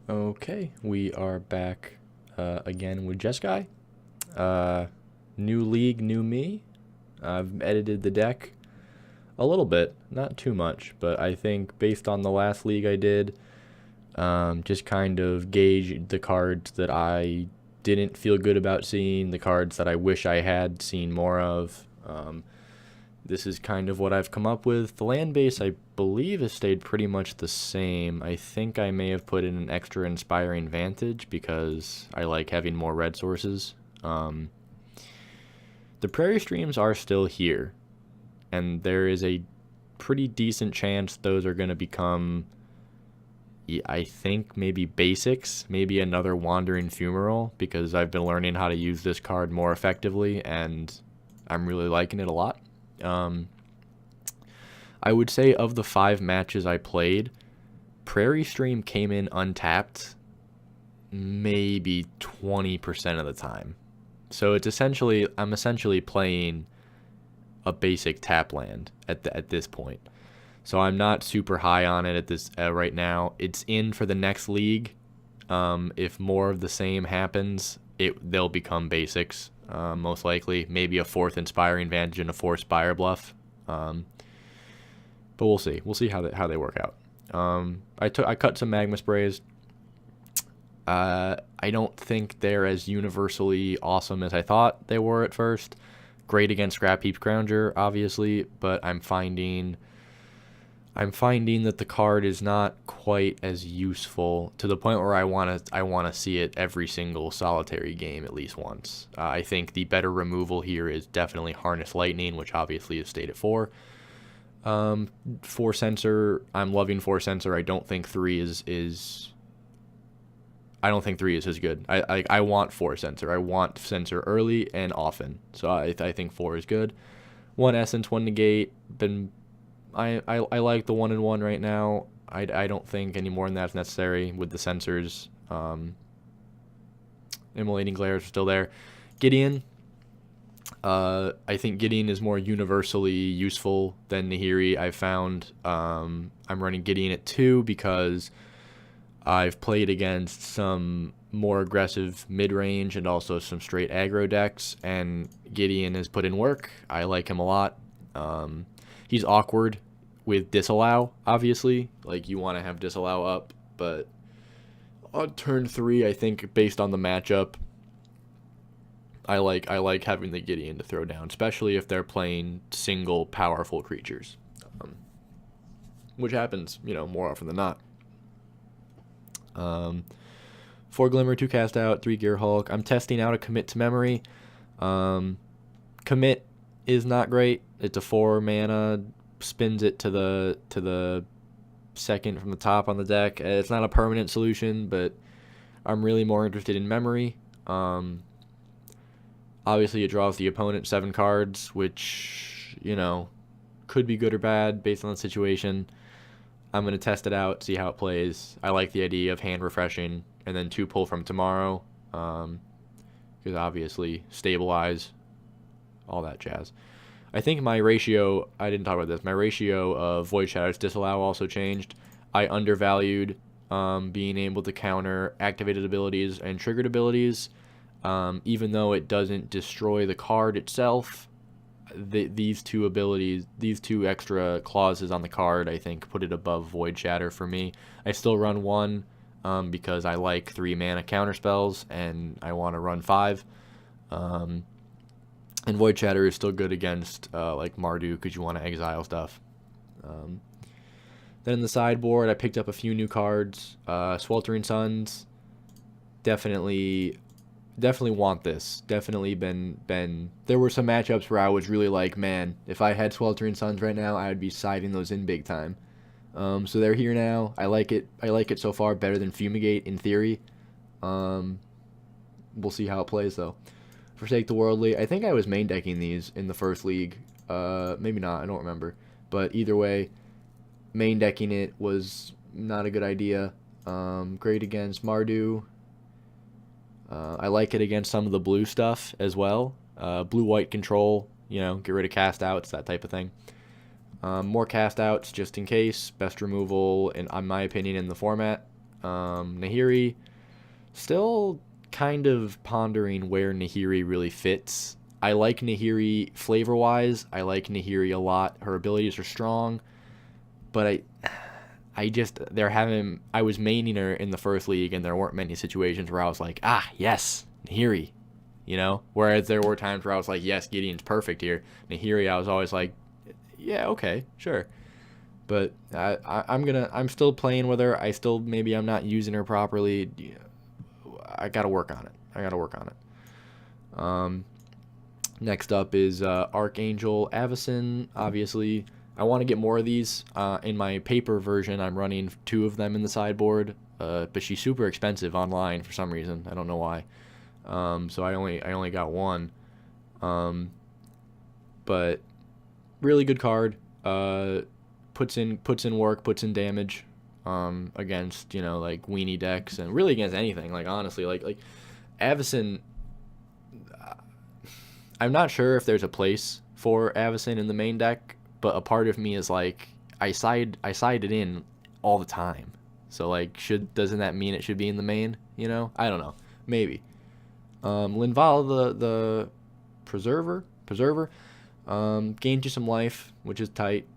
Okay, we are back again with Jeskai. Uh, New league, new me. I've edited the deck a little bit, not too much, but I think based on the last league I did, just kind of gauge the cards that I didn't feel good about seeing, the cards that I wish I had seen more of. This is kind of what I've come up with. The land base, I believe, has stayed pretty much the same. I think I may have put in an extra Inspiring Vantage because I like having more red sources. Um, the Prairie Streams are still here, and there is a pretty decent chance those are going to become, I think, maybe basics, maybe another Wandering Fumarole, because I've been learning how to use this card more effectively, and I'm really liking it a lot. Um, I would say of the 5 matches I played, Prairie Stream came in untapped maybe 20% of the time. So I'm essentially playing a basic tap land at this point. So I'm not super high on it at this right now. It's in for the next league. If more of the same happens, they'll become basics. Most likely, maybe a 4th Inspiring Vantage and a 4th Spire Bluff. But we'll see. We'll see how they work out. I cut some magma sprays. I don't think they're as universally awesome as I thought they were at first. Great against Scrap Heap Scrounger, obviously, but I'm finding that the card is not quite as useful to the point where I want to see it every single solitary game at least once. I think the better removal here is definitely Harness Lightning, which obviously is stayed at 4. 4 Sensor, I'm loving 4 Sensor. I don't think 3 is as good. I want 4 Sensor. I want Sensor early and often. So I think 4 is good. 1 Essence, 1 Negate. I like the 1-1 right now. I don't think any more than that's necessary with the sensors. Immolating Glares are still there. Gideon. I think Gideon is more universally useful than Nahiri. I found I'm running Gideon at 2 because I've played against some more aggressive mid-range and also some straight aggro decks, and Gideon has put in work. I like him a lot. He's awkward with Disallow, obviously. Like, you want to have Disallow up, but on turn 3, I think, based on the matchup, I like having the Gideon to throw down, especially if they're playing single powerful creatures, which happens, more often than not. 4 Glimmer, 2 Cast Out, 3 Gear Hulk. I'm testing out a Commit to Memory. Commit is not great. It's a 4 mana, spins it to the second from the top on the deck. It's not a permanent solution, but I'm really more interested in Memory. Obviously, it draws the opponent 7 cards, which, could be good or bad based on the situation. I'm going to test it out, see how it plays. I like the idea of hand refreshing and then 2 pull from tomorrow. Because obviously, stabilize, all that jazz. I think my ratio, I didn't talk about this, my ratio of Void Shatters Disallow also changed. I undervalued being able to counter activated abilities and triggered abilities. Even though it doesn't destroy the card itself, these two extra clauses on the card, I think, put it above Void Shatter for me. I still run 1 because I like 3 mana counter spells, and I want to run 5. And Void Shatter is still good against like Mardu because you want to exile stuff. Then in the sideboard, I picked up a few new cards. Sweltering Suns, definitely want this. Definitely been. There were some matchups where I was really like, man, if I had Sweltering Suns right now, I would be siding those in big time. So they're here now. I like it. I like it so far better than Fumigate in theory. We'll see how it plays though. Forsake the Worldly. I think I was main decking these in the first league. Maybe not. I don't remember. But either way, main decking it was not a good idea. Great against Mardu. I like it against some of the blue stuff as well. Blue-white control, get rid of cast outs, that type of thing. More cast outs just in case. Best removal, in my opinion, in the format. Nahiri, still kind of pondering where Nahiri really fits. I like Nahiri flavor-wise. I like Nahiri a lot. Her abilities are strong, but I was maining her in the first league, and there weren't many situations where I was like, ah, yes, Nahiri, you know? Whereas there were times where I was like, yes, Gideon's perfect here. Nahiri, I was always like, yeah, okay, sure. But I'm still playing with her. Maybe I'm not using her properly. I gotta work on it. Next up is Archangel Avacyn. Obviously, I want to get more of these. In my paper version, I'm running 2 of them in the sideboard, but she's super expensive online for some reason. I don't know why. So I only got 1. But really good card. Puts in work, puts in damage. Against, like weenie decks, and really against anything. Like, honestly, like Avacyn, I'm not sure if there's a place for Avacyn in the main deck, but a part of me is like, I side it in all the time. So like, doesn't that mean it should be in the main? I don't know. Maybe. Linval, the preserver, gains you some life, which is tight.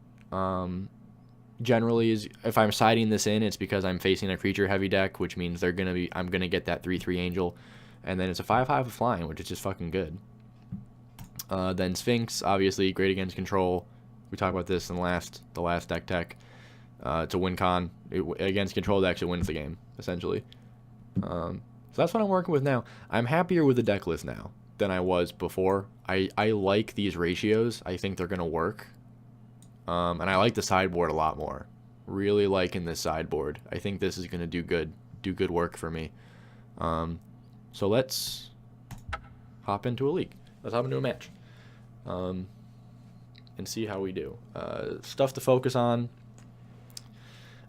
Generally, if I'm siding this in, it's because I'm facing a creature heavy deck, which means I'm gonna get that 3/3 angel, and then it's a 5/5 of flying, which is just fucking good. Then Sphinx, obviously great against control. We talked about this in the last deck tech. It's a win con. Against control decks, it wins the game essentially. So that's what I'm working with now. I'm happier with the deck list now than I was before. I like these ratios. I think they're gonna work. And I like the sideboard a lot more. Really liking this sideboard. I think this is going to do good work for me. So let's hop into a league. Let's hop into a match. And see how we do. Stuff to focus on.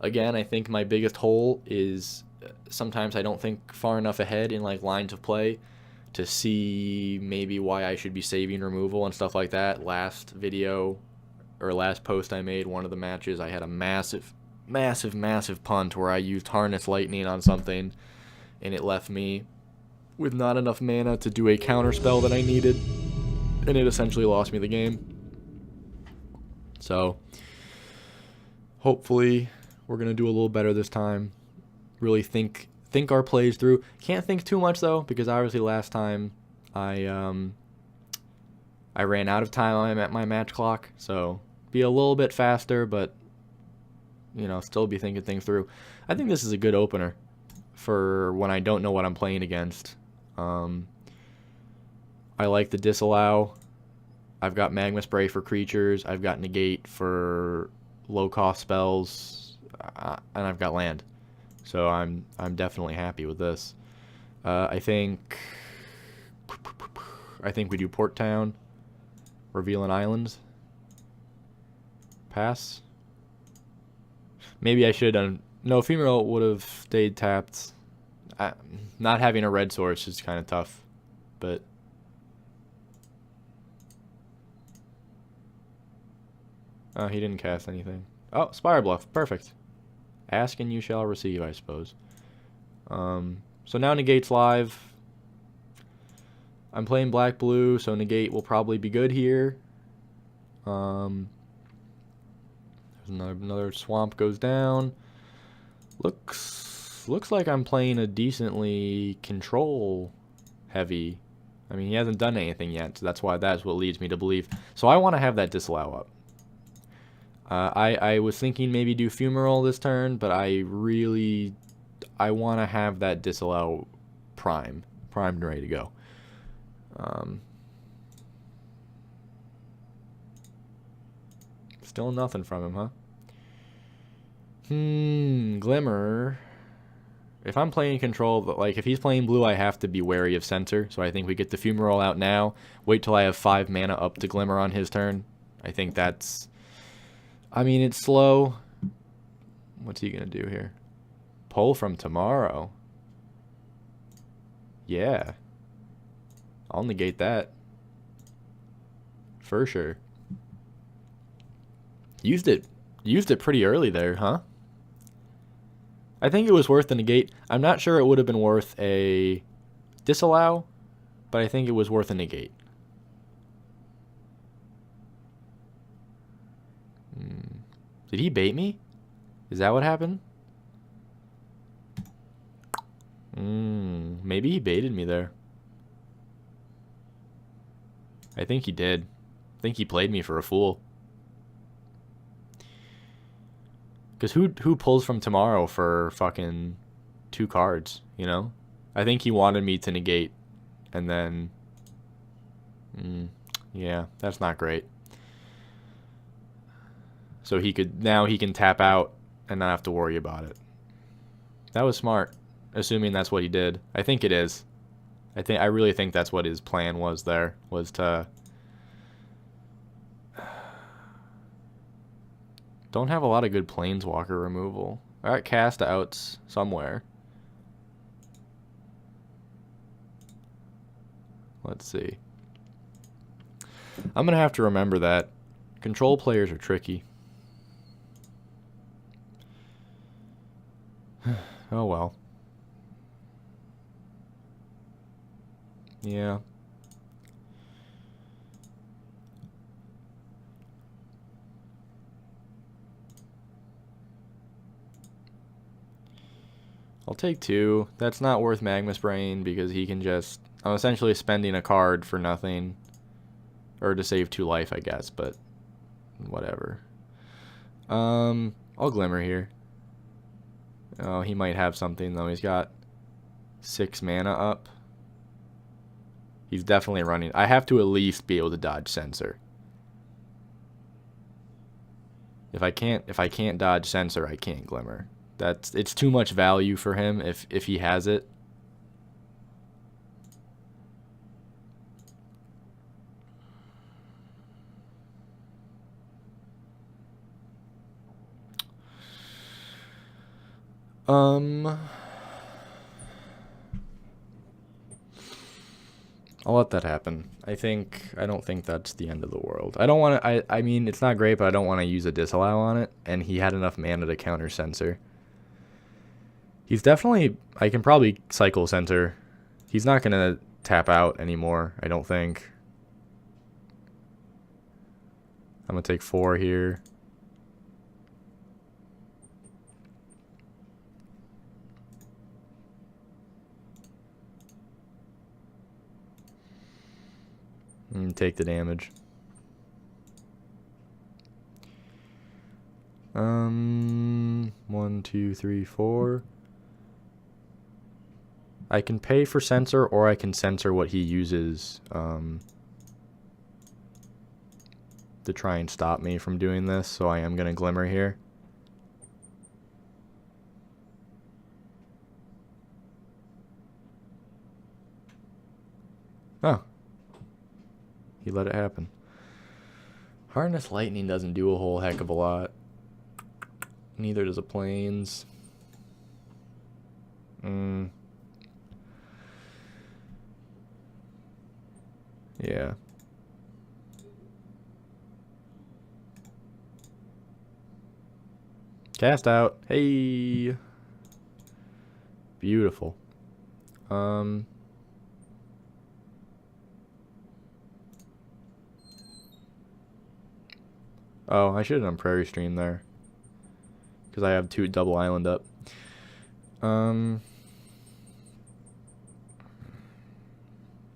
Again, I think my biggest hole is sometimes I don't think far enough ahead in like lines of play to see maybe why I should be saving removal and stuff like that. Last post I made, one of the matches, I had a massive punt where I used Harness Lightning on something, and it left me with not enough mana to do a counter spell that I needed, and it essentially lost me the game. So, hopefully, we're going to do a little better this time. Really think our plays through. Can't think too much, though, because obviously last time I ran out of time at my match clock, so be a little bit faster, but still be thinking things through. I think this is a good opener for when I don't know what I'm playing against. I like the disallow. I've got Magma Spray for creatures. I've got Negate for low cost spells, and I've got land. So I'm definitely happy with this. I think we do Port Town, reveal an island. Pass. Maybe I should have done. No, Ephemeral would have stayed tapped. Not having a red source is kind of tough, but oh, he didn't cast anything. Oh, Spire Bluff, perfect. Ask and you shall receive, I suppose. So now Negate's live. I'm playing black-blue, so Negate will probably be good here. Another swamp goes down. Looks like I'm playing a decently control heavy. I mean, he hasn't done anything yet, so that's what leads me to believe. So I want to have that disallow up. I was thinking maybe do Fumarole this turn, but I want to have that disallow primed and ready to go. Still nothing from him, huh? Glimmer. If I'm playing control, like if he's playing blue, I have to be wary of center. So I think we get the Fumarole out now. Wait till I have 5 mana up to Glimmer on his turn. I think that's... I mean, it's slow. What's he going to do here? Pull from tomorrow. Yeah. I'll negate that. For sure. Used it pretty early there, huh? I think it was worth the negate. I'm not sure it would have been worth a disallow, but I think it was worth a negate. Did he bait me? Is that what happened? Maybe he baited me there. I think he did. I think he played me for a fool. Because who pulls from tomorrow for fucking 2 cards, you know? I think he wanted me to negate. And then... yeah, that's not great. So now he can tap out and not have to worry about it. That was smart, assuming that's what he did. I think it is. I really think that's what his plan was there, was to... Don't have a lot of good planeswalker removal. I got cast outs somewhere. Let's see. I'm going to have to remember that. Control players are tricky. Oh well. Yeah. I'll take 2. That's not worth Magma's Brain because he can just... I'm essentially spending a card for nothing. Or to save 2 life, I guess, but whatever. I'll Glimmer here. Oh, he might have something, though. He's got 6 mana up. He's definitely running. I have to at least be able to dodge Censor. If I can't dodge Censor, I can't Glimmer. It's too much value for him if he has it. I'll let that happen. I don't think that's the end of the world. I don't want to, I mean, it's not great, but I don't want to use a disallow on it, and he had enough mana to counter Censor. He's definitely, I can probably cycle Censor. He's not going to tap out anymore, I don't think. I'm going to take 4 here. And take the damage. 1, 2, 3, 4. I can pay for Censor, or I can censor what he uses to try and stop me from doing this, so I am going to Glimmer here. Oh. He let it happen. Harness Lightning doesn't do a whole heck of a lot. Neither does a Plains. Yeah. Cast out. Hey. Beautiful. Oh, I should have done Prairie Stream there. Because I have 2 double island up.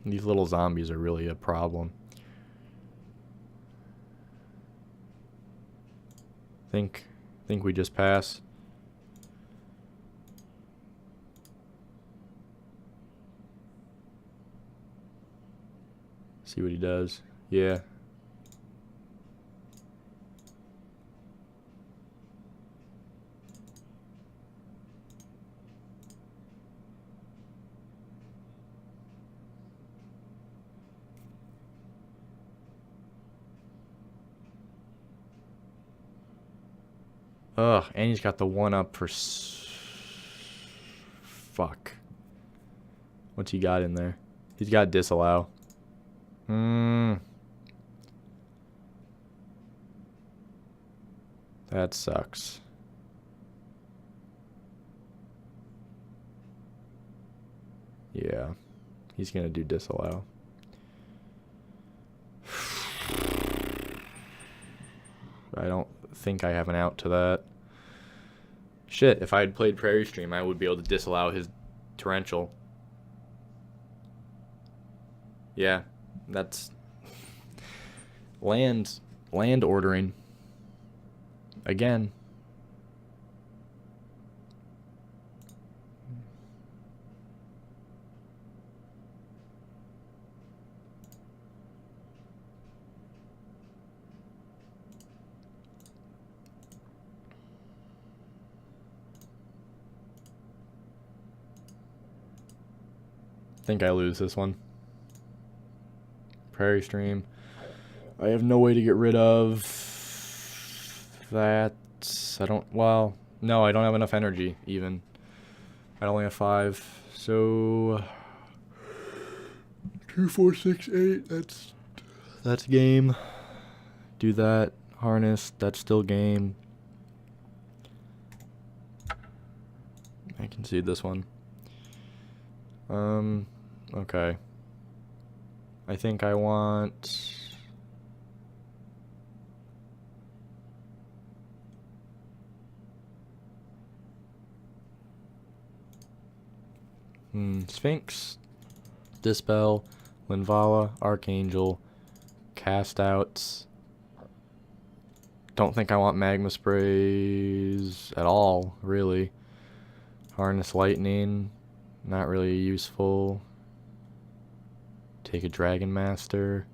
These little zombies are really a problem. Think we just pass. See what he does. Yeah. Ugh, and he's got the 1-up for... Fuck. What's he got in there? He's got disallow. That sucks. Yeah. He's going to do disallow. I don't think I have an out to that. Shit, if I had played Prairie Stream, I would be able to disallow his torrential. Yeah, that's land ordering. Again. I think I lose this one. Prairie Stream. I have no way to get rid of that. I don't, well, no, I don't have enough energy even. I only have 5. So 2, 4, 6, 8. That's game. Do that. Harness. That's still game. I can see this one. Okay. I think I want... Sphinx, Dispel, Linvala, Archangel, Cast Outs. Don't think I want Magma Sprays at all, really. Harness Lightning, not really useful. Take a Dragon Master.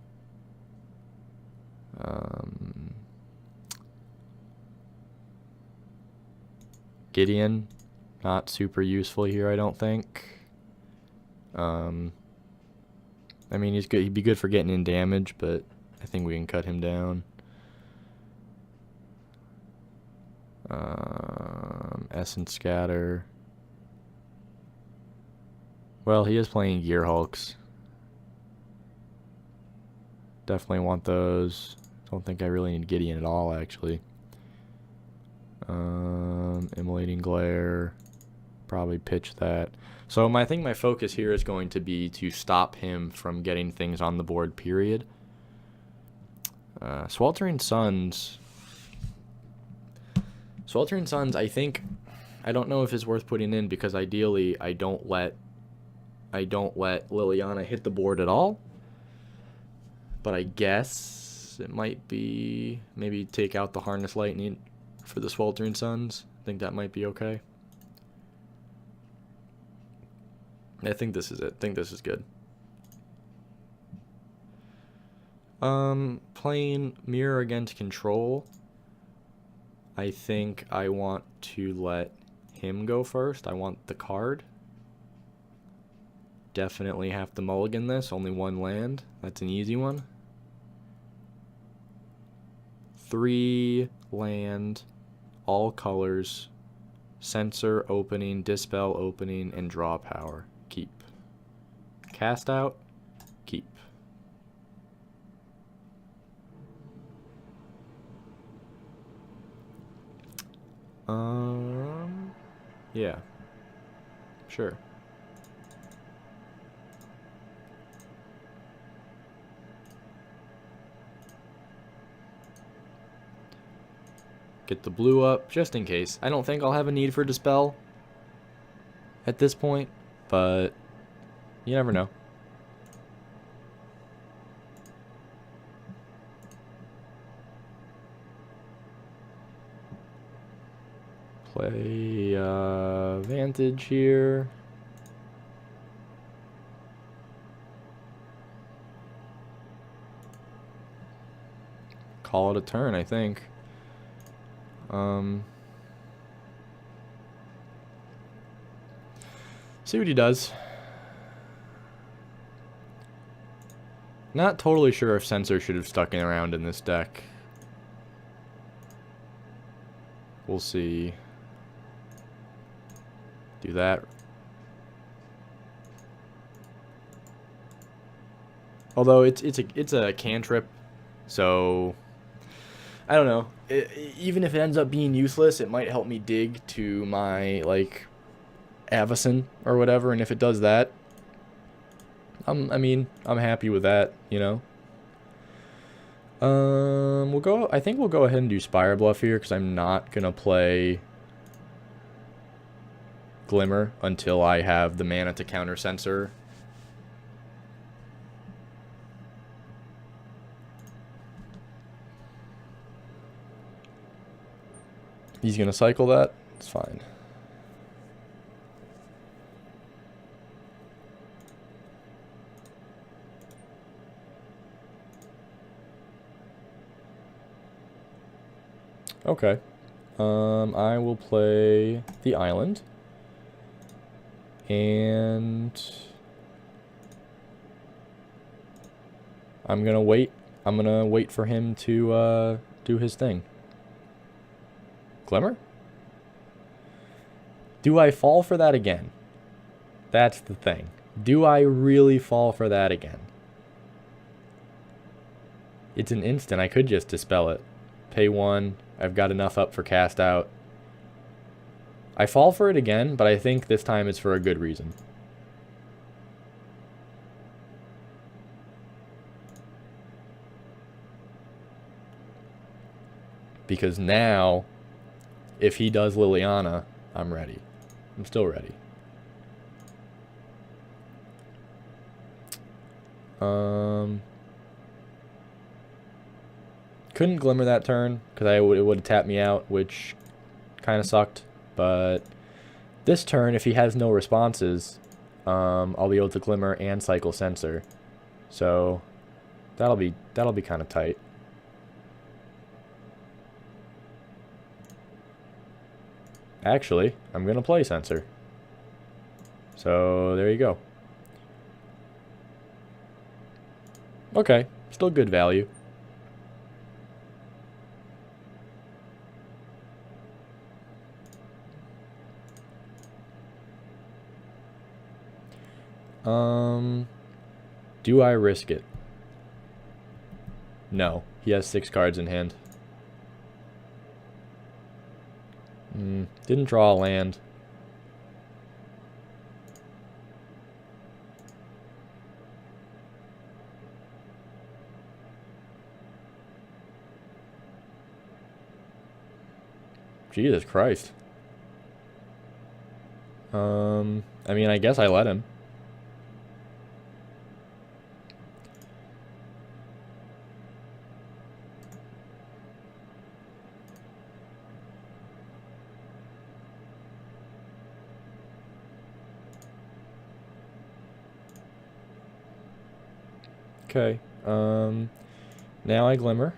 Gideon, not super useful here, I don't think. I mean, he's good. He'd be good for getting in damage, but I think we can cut him down. Essence Scatter. Well, he is playing Gear Hulks. Definitely want those. Don't think I really need Gideon at all, actually. Immolating Glare. Probably pitch that. So I think my focus here is going to be to stop him from getting things on the board, period. Sweltering Suns. Sweltering Suns, I think, I don't know if it's worth putting in because ideally I don't let Liliana hit the board at all. But I guess it might be, maybe take out the Harness Lightning for the Sweltering Suns. I think that might be okay. I think this is it. I think this is good. Playing Mirror against Control. I think I want to let him go first. I want the card. Definitely have to mulligan this. Only 1 land. That's an easy one. 3 land. All colors. Censor opening. Dispel opening. And draw power. Keep. Cast out. Keep. Yeah. Sure. Get the blue up, just in case. I don't think I'll have a need for Dispel at this point, but you never know. Play Vantage here. Call it a turn, I think. See what he does. Not totally sure if Censor should have stuck around in this deck. We'll see. Do that. Although it's a cantrip, so I don't know. Even if it ends up being useless, it might help me dig to my like Avacyn or whatever, and if it does that, I mean, I'm happy with that, you know. I think we'll go ahead and do Spire Bluff here because I'm not gonna play Glimmer until I have the mana to counter Censor. He's gonna cycle that. It's fine. Okay. I will play the island. And I'm gonna wait. I'm gonna wait for him to do his thing. Glimmer? Do I fall for that again? That's the thing. Do I really fall for that again? It's an instant. I could just dispel it. Pay 1. I've got enough up for cast out. I fall for it again, but I think this time it's for a good reason. Because now, if he does Liliana, I'm ready. I'm still ready. Couldn't Glimmer that turn, because it would have tapped me out, which kind of sucked. But this turn, if he has no responses, I'll be able to Glimmer and cycle Censor. So that'll be kind of tight. Actually, I'm gonna play Censor. So there you go. Okay, still good value. Do I risk it? No. He has 6 cards in hand. Didn't draw a land. Jesus Christ. I mean, I guess I let him. Okay. Now I Glimmer.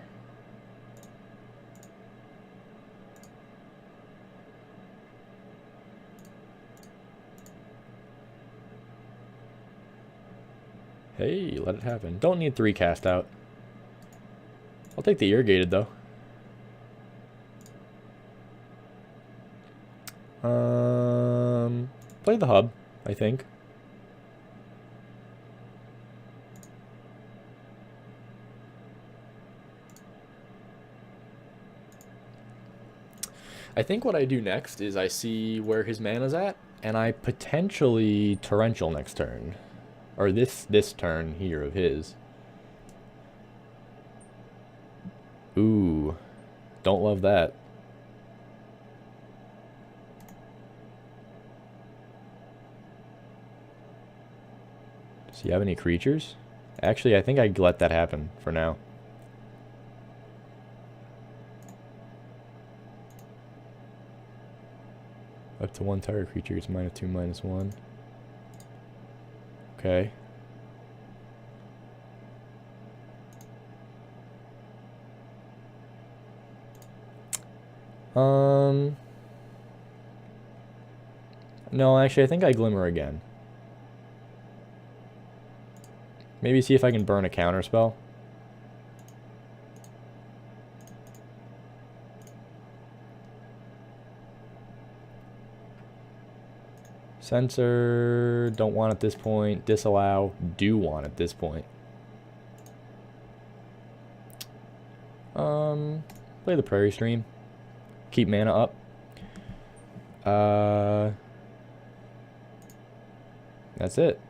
Hey, let it happen. Don't need 3 cast out. I'll take the irrigated though. Play the hub, I think. I think what I do next is I see where his mana's at, and I potentially Torrential next turn. Or this turn here of his. Ooh. Don't love that. Does he have any creatures? Actually, I think I'd let that happen for now. Up to 1 target creature is -2, -1. Okay. No, actually, I think I Glimmer again. Maybe see if I can burn a counter spell. Censor, don't want at this point. Disallow, do want at this point. Play the Prairie Stream. Keep mana up. That's it.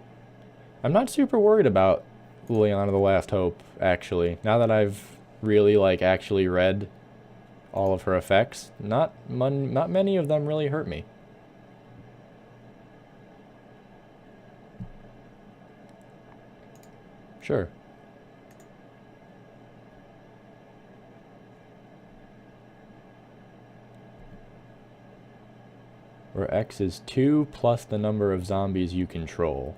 I'm not super worried about Liliana the Last Hope, actually. Now that I've really, like, actually read all of her effects, not many of them really hurt me. Sure. Where X is 2 plus the number of zombies you control.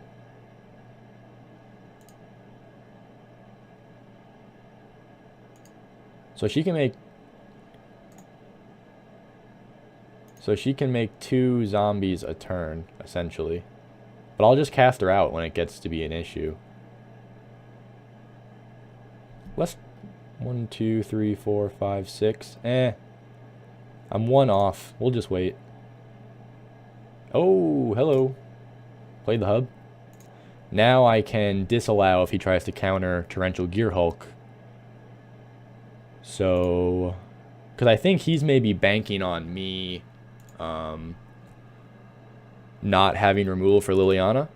So she can make 2 zombies a turn, essentially. But I'll just cast her out when it gets to be an issue. Let's 1, 2, 3, 4, 5, 6. I'm 1 off. We'll just wait. Oh, hello. Play the hub. Now I can disallow if he tries to counter Torrential Gear Hulk. So, because I think he's maybe banking on me not having removal for Liliana,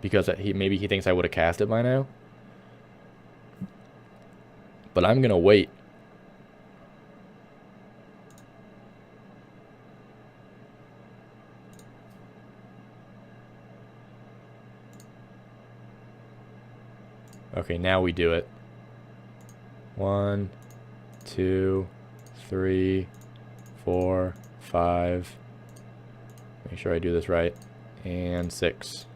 because maybe he thinks I would have cast it by now. But I'm gonna wait. Okay, now we do it. 1, 2, 3, 4, 5. Make sure I do this right. And 6.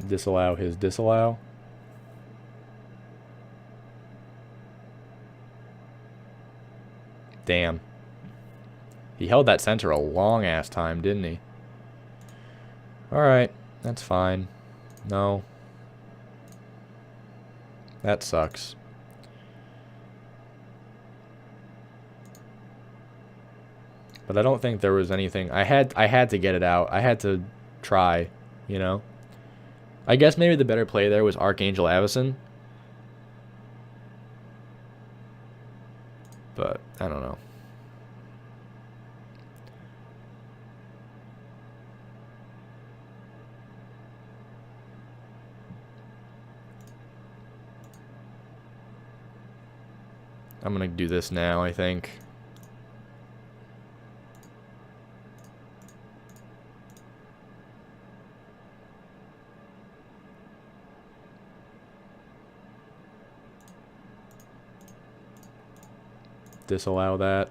Disallow his disallow. Damn. He held that center a long ass time, didn't he? Alright, that's fine. No. That sucks. But I don't think there was anything. I had to get it out. I had to try, you know? I guess maybe the better play there was Archangel Avacyn. But I don't know. I'm gonna do this now, I think. Disallow that.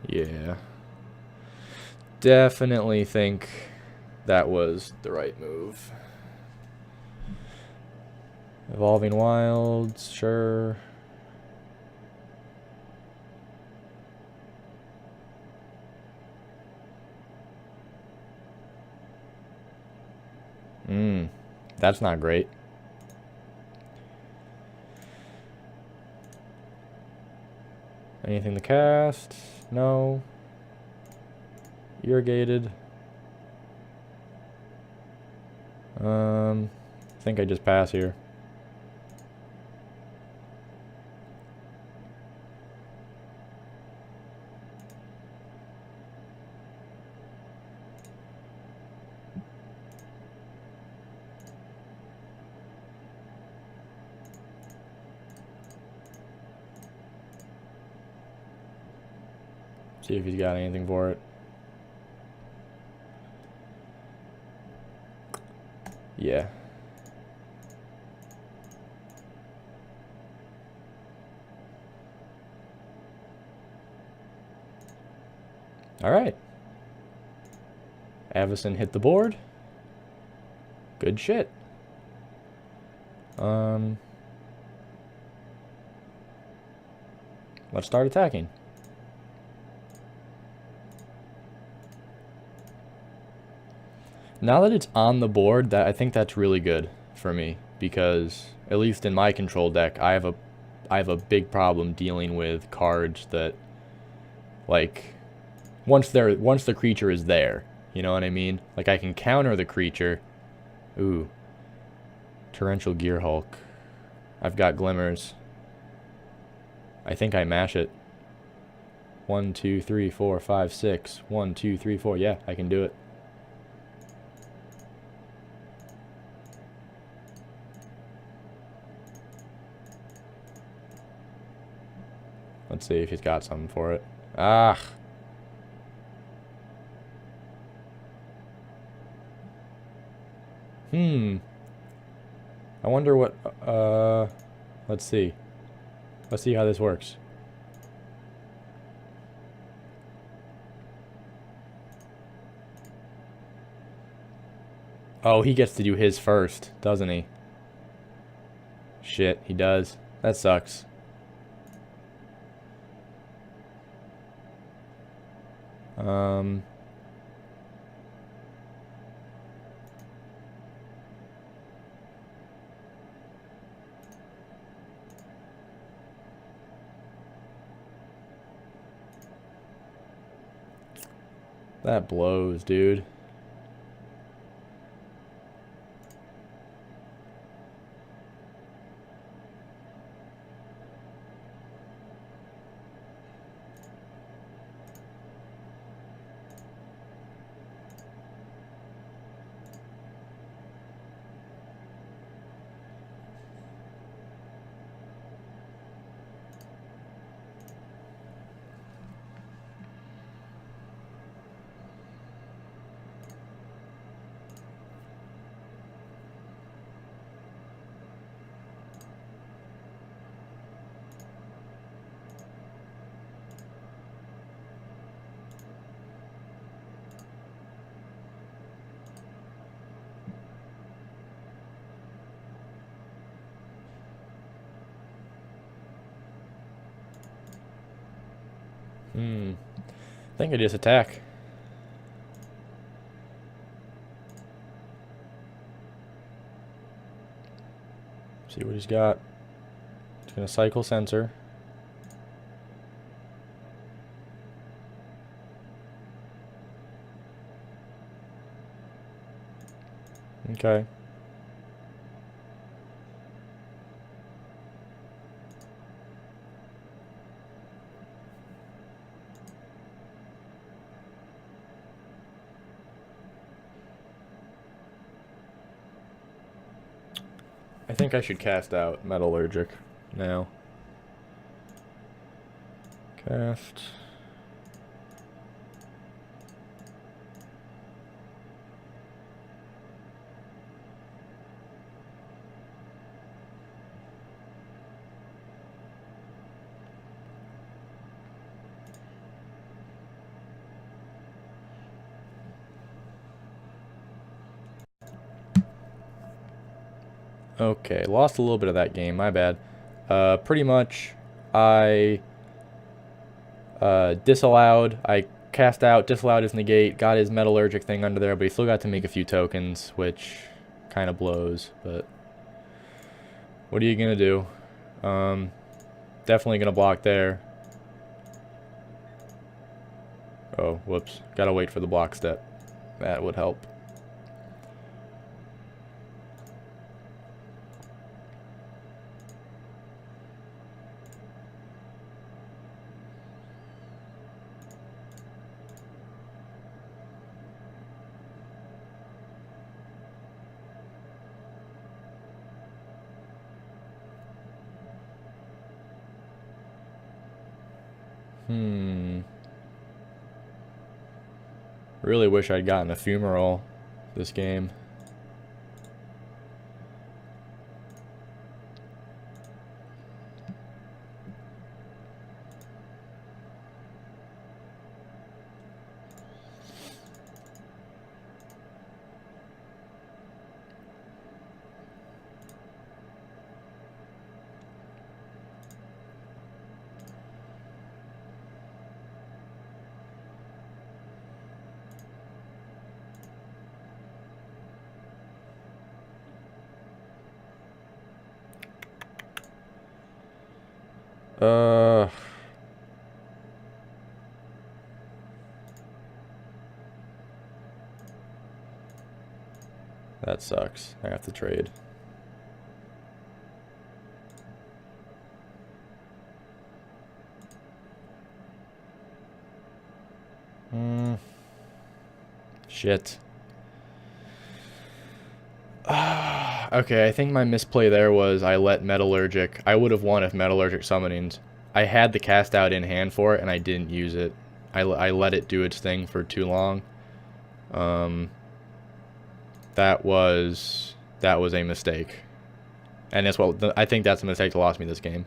Yeah. Definitely think that was the right move. Evolving Wilds, sure. That's not great. Anything to cast? No. Irrigated. I think I just pass here. See if he's got anything for it. Yeah. All right. Avacyn hit the board. Good shit. Let's start attacking. Now that it's on the board, I think that's really good for me, because at least in my control deck, I have a big problem dealing with cards that, like, once the creature is there. You know what I mean? Like I can counter the creature. Ooh. Torrential Gear Hulk. I've got glimmers. I think I mash it. 1, 2, 3, 4, 5, 6. 1, 2, 3, 4. Yeah, I can do it. Let's see if he's got something for it. Ah. I wonder what, let's see. Let's see how this works. Oh, he gets to do his first, doesn't he? Shit, he does. That sucks. That blows, dude. I think I just attack. See what he's got. He's gonna cycle sensor. Okay. I think I should cast out Metallurgic now. Cast. Okay, lost a little bit of that game, my bad. Pretty much, I disallowed, I cast out, disallowed his negate, got his metallurgic thing under there, but he still got to make a few tokens, which kind of blows, but what are you going to do? Definitely going to block there. Oh, whoops. Got to wait for the block step. That would help. Really wish I'd gotten a fumarole this game. That sucks. I have to trade. Shit. Okay, I think my misplay there was I let Metallurgic. I would have won if Metallurgic summonings. I had the cast out in hand for it, and I didn't use it. I let it do its thing for too long. That was a mistake. And that's what I think that's a mistake that lost me this game.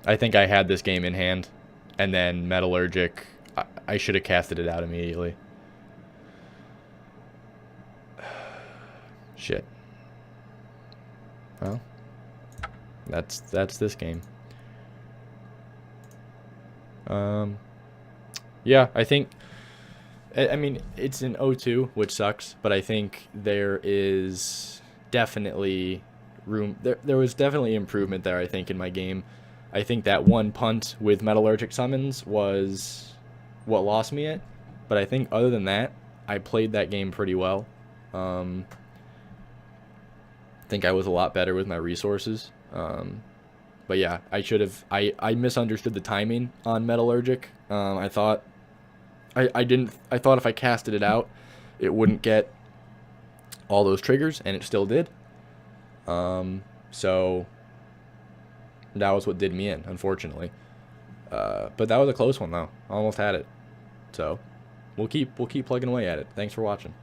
I think I had this game in hand, and then Metallurgic, I should have casted it out immediately. Shit. Well, that's this game. Yeah, I think. I mean, it's an 0-2, which sucks, but I think there is definitely room. There was definitely improvement there, I think, in my game. I think that one punt with Metallurgic summons was what lost me it, but I think other than that, I played that game pretty well. I think I was a lot better with my resources. But yeah, I should have. I misunderstood the timing on Metallurgic. I thought I thought if I casted it out, it wouldn't get all those triggers, and it still did. So that was what did me in, unfortunately. But that was a close one though. I almost had it. So we'll keep plugging away at it. Thanks for watching.